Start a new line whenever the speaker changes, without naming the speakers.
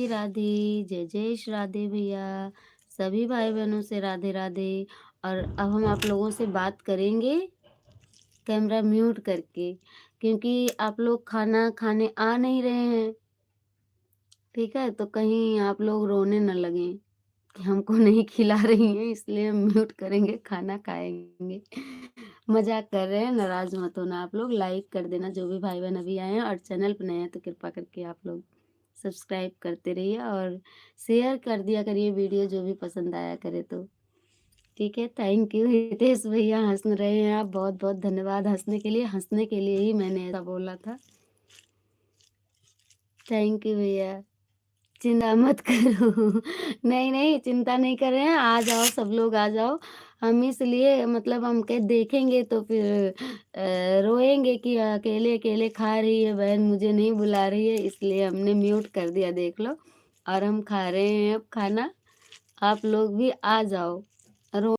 राधे, जय जय श्री राधे भैया। सभी भाई-बहनों से राधे राधे। और अब हम आप लोगों से बात करेंगे कैमरा म्यूट करके, क्योंकि आप लोग खाना खाने आ नहीं रहे हैं, ठीक है? तो कहीं आप लोग रोने ना लगें कि हमको नहीं खिला रही हैं, इसलिए हम म्यूट करेंगे, खाना खाएँगे। मज़ाक कर रहे हैं, नाराज़ मत होना आप लोग। लाइक कर देना जो भी भाई-बहन अभी आए हैं, और चैनल पे नए हैं तो कृपा करके आप लोग सब्सक्राइब करते रहिए और शेयर कर दिया करिए वीडियो जो भी पसंद आया करे तो। ठीक है, थैंक यू हितेश भैया, हँस रहे हैं आप, बहुत-बहुत धन्यवाद हँसने के लिए ही मैंने ऐसा बोला था। थैंक यू भैया। चिंता मत करो। नहीं, नहीं, चिंता नहीं कर रहे हैं, आ जाओ सब लोग आ जाओ। हम इसलिए मतलब हम के देखेंगे तो फिर रोएँगे कि अकेले-अकेले खा रही है बहन, मुझे नहीं बुला रही है, इसलिए हमने म्यूट कर दिया देख लो। और हम खा रहे हैं अब खाना, आप लोग भी आ जाओ। रो